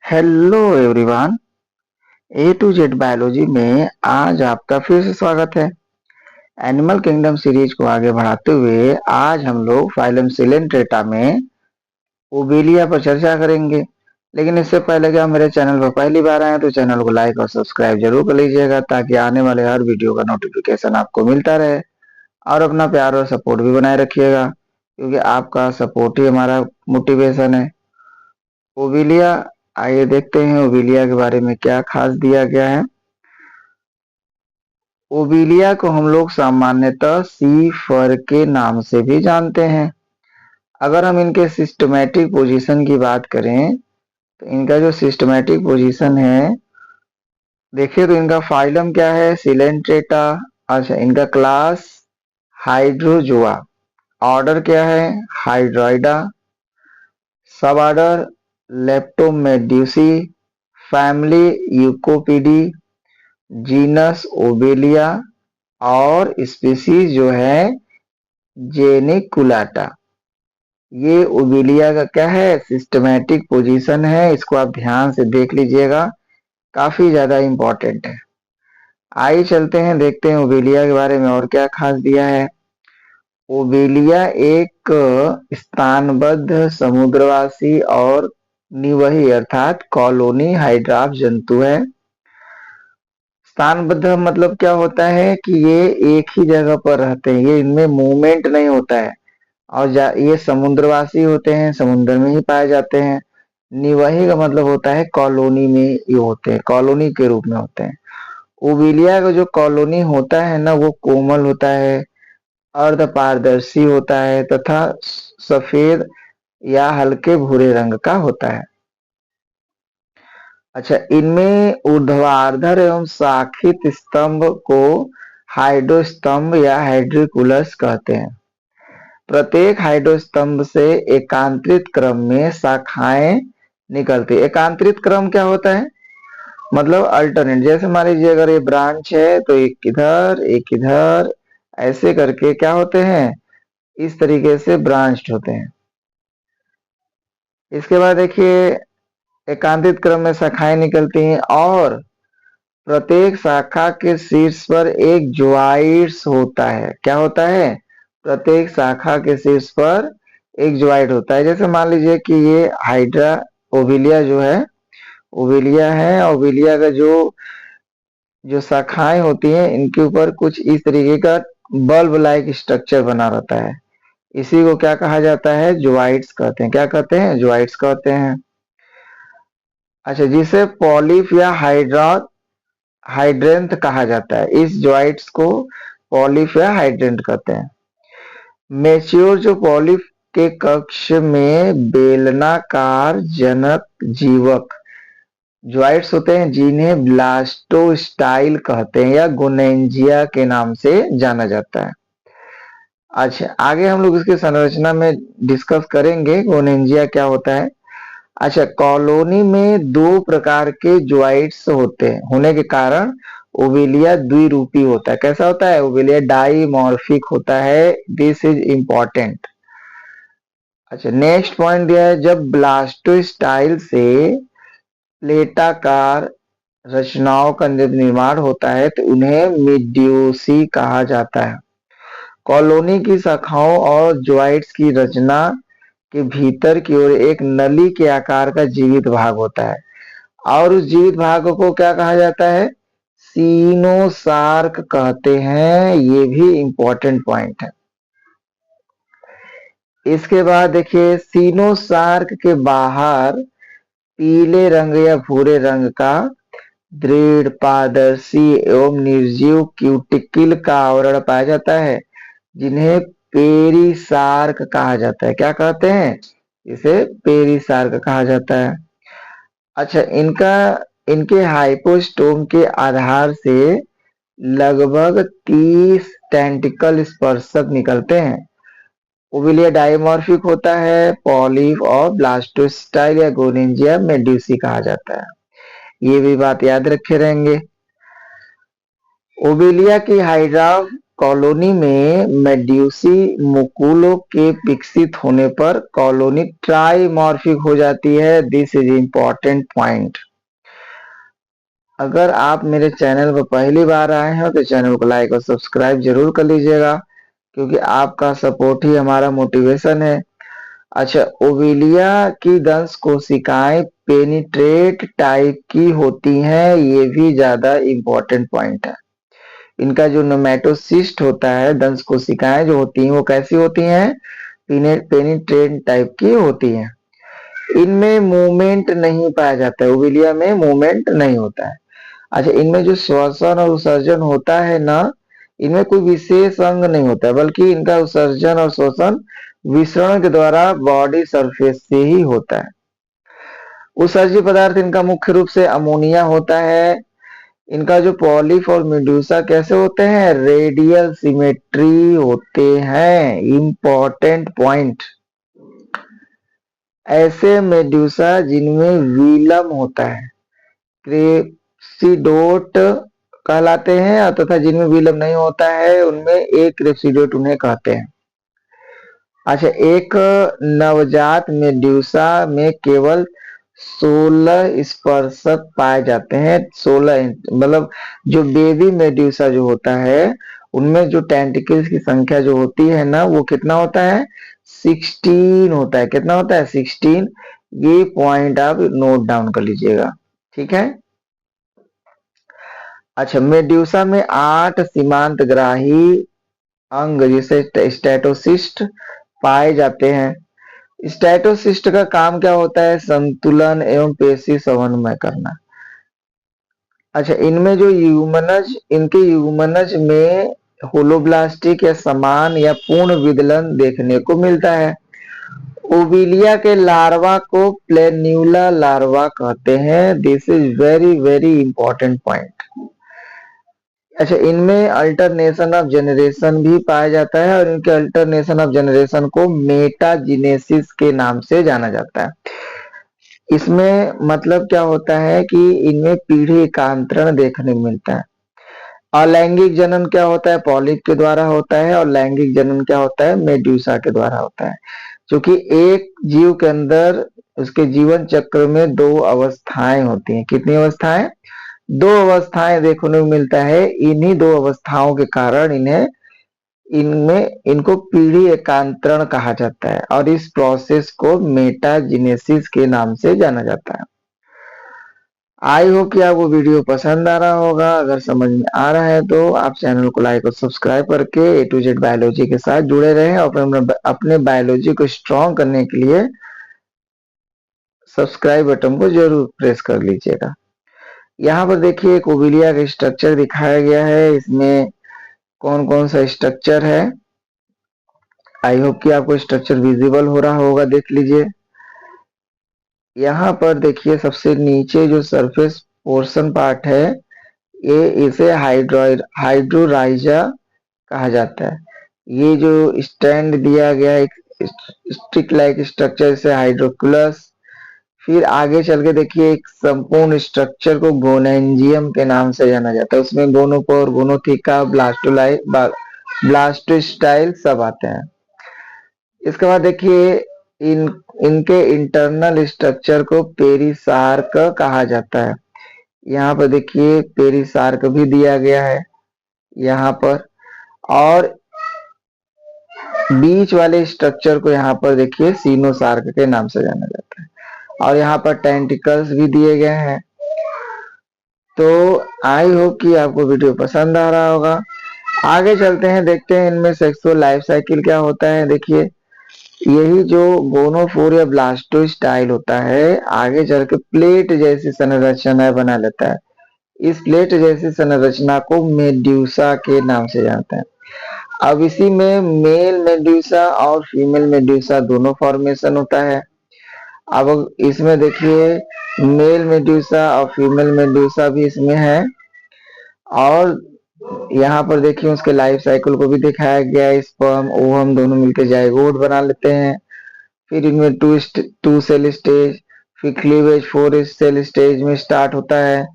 Hello everyone. A to Z biology में आज आपका फिर से स्वागत है। एनिमल किंगडम सीरीज को आगे बढ़ाते हुए आज हम लोग फाइलम सिलेंट्रेटा में ओबेलिया पर चर्चा करेंगे। लेकिन इससे पहले कि आप मेरे चैनल पर पहली बार आए तो चैनल को लाइक और सब्सक्राइब जरूर कर लीजिएगा ताकि आने वाले हर वीडियो का नोटिफिकेशन आपको मिलता रहे। और अपना प्यार और सपोर्ट भी बनाए रखिएगा क्योंकि आपका सपोर्ट ही हमारा मोटिवेशन है। ओबेलिया, आइए देखते हैं ओबेलिया के बारे में क्या खास दिया गया है। ओबेलिया को हम लोग सामान्यतः सी फर के नाम से भी जानते हैं। अगर हम इनके सिस्टमैटिक पोजीशन की बात करें तो इनका जो सिस्टमैटिक पोजीशन है, देखिए तो इनका फाइलम क्या है, सिलेंट्रेटा। अच्छा, इनका क्लास हाइड्रोजोआ, ऑर्डर क्या है, हाइड्रोइडा, सब ऑर्डर लेप्टोमेड्यूसी, फैमिली यूकोपिडी, जीनस ओबेलिया और स्पीसीज जो है जेनिकुलाटा। ये ओबेलिया का क्या है, सिस्टमैटिक पोजीशन है। इसको आप ध्यान से देख लीजिएगा, काफी ज्यादा इंपॉर्टेंट है। आइए चलते हैं, देखते हैं ओबेलिया के बारे में और क्या खास दिया है। ओबेलिया एक स्थानबद्ध समुद्रवासी और निवही अर्थात कॉलोनी हाइड्राफ जंतु है। स्थानबद्ध मतलब क्या होता है कि ये एक ही जगह पर रहते हैं, ये इनमें मूवमेंट नहीं होता है। और ये समुद्रवासी होते हैं, समुद्र में ही पाए जाते हैं। निवाही का मतलब होता है कॉलोनी में ये होते हैं, कॉलोनी के रूप में होते हैं। ओबेलिया का जो कॉलोनी होता है ना, वो कोमल होता है, अर्ध पारदर्शी होता है तथा सफेद या हल्के भूरे रंग का होता है। अच्छा, इनमें ऊर्ध्वाधर एवं शाखित स्तंभ को हाइड्रोस्तंभ या हाइड्रिकुलस कहते हैं। प्रत्येक हाइड्रोस्तंभ से एकांतरित क्रम में शाखाएं निकलती। एकांतरित क्रम क्या होता है, मतलब अल्टरनेट। जैसे मान लीजिए अगर ये ब्रांच है तो एक इधर एक इधर, ऐसे करके क्या होते हैं, इस तरीके से ब्रांच्ड होते हैं। इसके बाद देखिए, एकांतरित क्रम में शाखाएं निकलती हैं और प्रत्येक शाखा के शीर्ष पर एक ज्वाइड्स होता है। क्या होता है, प्रत्येक शाखा के शीर्ष पर एक ज्वाइड होता है। जैसे मान लीजिए कि ये हाइड्रा ओबेलिया जो है, ओबेलिया है, ओबेलिया का जो जो शाखाएं होती हैं इनके ऊपर कुछ इस तरीके का बल्ब लाइक स्ट्रक्चर बना रहता है। इसी को क्या कहा जाता है, ज्वाइड्स कहते हैं। क्या कहते हैं, ज्वाइड्स कहते हैं। अच्छा, जिसे पॉलिप या हाइड्रेंथ कहा जाता है। इस ज्वाइड्स को पॉलिप या हाइड्रेंथ कहते हैं। मैच्योर जो पॉलिप के कक्ष में बेलनाकार जनक जीवक ज्वाइड्स होते हैं जिन्हें ब्लास्टोस्टाइल कहते हैं या गोनेंजिया के नाम से जाना जाता है। अच्छा, आगे हम लोग इसकी संरचना में डिस्कस करेंगे गोनेंजिया क्या होता है। अच्छा, कॉलोनी में दो प्रकार के ज्वाइड्स होते हैं होने के कारण ओबेलिया द्विरूपी होता है। कैसा होता है, ओबेलिया डाइमॉर्फिक होता है। This is important. अच्छा, नेक्स्ट पॉइंट दिया है, जब ब्लास्टोस्टाइल से प्लेटाकार रचनाओं का जब निर्माण होता है तो उन्हें मिड्यूसी कहा जाता है। कॉलोनी की शाखाओं और ज्वाइड्स की रचना के भीतर की ओर एक नली के आकार का जीवित भाग होता है और उस जीवित भाग को क्या कहा जाता है, सीनोसार्क कहते हैं। ये भी इंपॉर्टेंट पॉइंट है। इसके बाद देखिए, सीनोसार्क के बाहर पीले रंग या भूरे रंग का दृढ़ पारदर्शी एवं निर्जीव क्यूटिकल का आवरण पाया जाता है जिन्हें पेरिसार्क कहा जाता है। क्या कहते हैं, इसे पेरिसार्क कहा जाता है। अच्छा, इनके हाइपोस्टोम के आधार से लगभग 30 टेंटिकल स्पर्शक निकलते हैं। ओबेलिया डाइमॉर्फिक होता है, पॉलिप और ब्लास्टोस्टाइल या गोनेंजिया मेड्यूसी कहा जाता है। ये भी बात याद रखे रहेंगे। ओबेलिया की हाइड्राफ कॉलोनी में मेड्यूसी मुकुलों के विकसित होने पर कॉलोनी ट्राइमॉर्फिक हो जाती है। This is important point. अगर आप मेरे चैनल पर पहली बार आए हैं तो चैनल को लाइक और सब्सक्राइब जरूर कर लीजिएगा, क्योंकि आपका सपोर्ट ही हमारा मोटिवेशन है। अच्छा, ओविलिया की दंश कोशिकाएं पेनिट्रेट टाइप की होती हैं, ये भी ज्यादा इम्पोर्टेंट पॉइंट है। इनका जो नेमेटोसिस्ट होता है, दंश कोशिकाएं जो होती हैं वो कैसी होती हैं? पेनिट्रेट टाइप की होती हैं। इनमें मूवमेंट नहीं पाया जाता है, ओविलिया में मूवमेंट नहीं होता है। अच्छा, इनमें जो श्वसन और उत्सर्जन होता है ना, इनमें कोई विशेष अंग नहीं होता है, बल्कि इनका उत्सर्जन और श्वसन विसरण के द्वारा बॉडी सरफेस से ही होता है। उत्सर्जी पदार्थ इनका मुख्य रूप से अमोनिया होता है। इनका जो पॉलिप और मेडूसा कैसे होते हैं? रेडियल सिमेट्री होते हैं। Important point. ऐसे मेडूसा जिनमें विलम होता है क्रेप्सिडोट कहलाते हैं, तथा जिनमें विलम नहीं होता है उनमें एक क्रेप्सिडोट उन्हें कहते हैं। अच्छा, एक नवजात मेड्यूसा में केवल 16 स्पर्शक पाए जाते हैं। 16 मतलब जो बेबी मेड्यूसा जो होता है उनमें जो टेंटिकल्स की संख्या जो होती है ना, वो कितना होता है? 16 होता है। कितना होता है? 16। ये पॉइंट आप नोट डाउन कर लीजिएगा, ठीक है। अच्छा, मेड्यूसा में 8 सीमांतग्राही अंग जिसे स्टेटोसिस्ट पाए जाते हैं। स्टेटोसिस्ट का काम क्या होता है? संतुलन एवं पेशी समन्वय करना। अच्छा, इनमें जो यूमनज, इनके यूमनज में होलोब्लास्टिक या समान या पूर्ण विदलन देखने को मिलता है। ओविलिया के लार्वा को प्लेन्यूला लार्वा कहते हैं। This is very very important point. अच्छा, इनमें अल्टरनेशन ऑफ जनरेशन भी पाया जाता है, और इनके अल्टरनेशन ऑफ जनरेशन को मेटाजिनेसिस के नाम से जाना जाता है। इसमें मतलब क्या होता है कि इनमें पीढ़ी एकांतरण देखने को मिलता है। अलैंगिक जनन क्या होता है? पॉलिप के द्वारा होता है। और लैंगिक जनन क्या होता है? मेड्यूसा के द्वारा होता है। क्योंकि एक जीव के अंदर उसके जीवन चक्र में 2 अवस्थाएं होती हैं। कितनी अवस्थाएं? 2 अवस्थाएं देखने को मिलता है। इन्हीं 2 अवस्थाओं के कारण इनको पीढ़ी एकांतरण कहा जाता है, और इस प्रोसेस को मेटाजिनेसिस के नाम से जाना जाता है। आई होप कि आपको वीडियो पसंद आ रहा होगा। अगर समझ में आ रहा है तो आप चैनल को लाइक और सब्सक्राइब करके ए टू जेड बायोलॉजी के साथ जुड़े रहें, और अपने बायोलॉजी को स्ट्रॉन्ग करने के लिए सब्सक्राइब बटन को जरूर प्रेस कर लीजिएगा। यहाँ पर देखिए एक ओविलिया का स्ट्रक्चर दिखाया गया है। इसमें कौन कौन सा स्ट्रक्चर है? आई होप कि आपको स्ट्रक्चर विजिबल हो रहा होगा, देख लीजिए। यहाँ पर देखिए सबसे नीचे जो सरफेस पोर्शन पार्ट है, ये इसे हाइड्रोराइजा कहा जाता है। ये जो स्टैंड दिया गया है, एक स्टिक लाइक स्ट्रक्चर से हाइड्रोकुलस। फिर आगे चल के देखिए एक संपूर्ण स्ट्रक्चर को गोनेंजियम के नाम से जाना जाता है। उसमें गोनोकोर, गोनोथिका, ब्लास्टोस्टाइल सब आते हैं। इसके बाद देखिए इनके इंटरनल स्ट्रक्चर को पेरिसार्क कहा जाता है। यहाँ पर देखिए पेरिसार्क भी दिया गया है यहाँ पर, और बीच वाले स्ट्रक्चर को यहाँ पर देखिए सीनोसार्क के नाम से जाना जाता है, और यहाँ पर टेंटिकल्स भी दिए गए हैं। तो आई होप कि आपको वीडियो पसंद आ रहा होगा। आगे चलते हैं, देखते हैं इनमें सेक्सुअल लाइफ साइकिल क्या होता है। देखिए यही जो गोनोफोर या ब्लास्टोस्टाइल होता है, आगे चल के प्लेट जैसी संरचना बना लेता है। इस प्लेट जैसी संरचना को मेड्यूसा के नाम से जानते हैं। अब इसी में मेल मेड्यूसा और फीमेल मेड्यूसा दोनों फॉर्मेशन होता है। अब इसमें देखिए मेल मेड्यूसा और फीमेल मेड्यूसा भी इसमें है, और यहाँ पर देखिए उसके लाइफ साइकिल को भी दिखाया गया है। स्पर्म ओवम दोनों मिलकर जाइगोट बना लेते हैं। फिर इनमें टू सेल स्टेज, फिर क्लीवेज 4 सेल स्टेज में स्टार्ट होता है।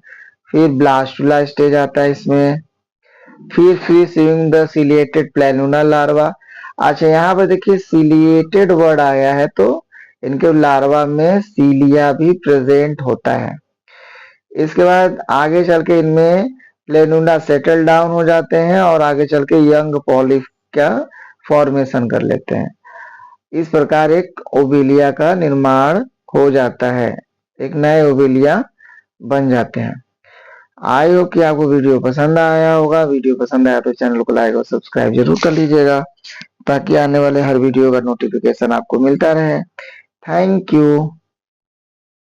फिर ब्लास्टुला स्टेज आता है इसमें। फिर free swimming the ciliated planula larva. अच्छा यहाँ पर देखिए सिलिएटेड वर्ड आया है तो इनके लार्वा में सीलिया भी प्रेजेंट होता है। इसके बाद आगे चल के इनमें प्लेनुला सेटल डाउन हो जाते हैं और आगे चल के यंग पॉलिप का फॉर्मेशन कर लेते हैं। इस प्रकार एक ओविलिया का निर्माण हो जाता है, एक नए ओविलिया बन जाते हैं। आई होप कि आपको वीडियो पसंद आया होगा। वीडियो पसंद आया तो चैनल को लाइक और सब्सक्राइब जरूर कर लीजिएगा ताकि आने वाले हर वीडियो का नोटिफिकेशन आपको मिलता रहे। Thank you.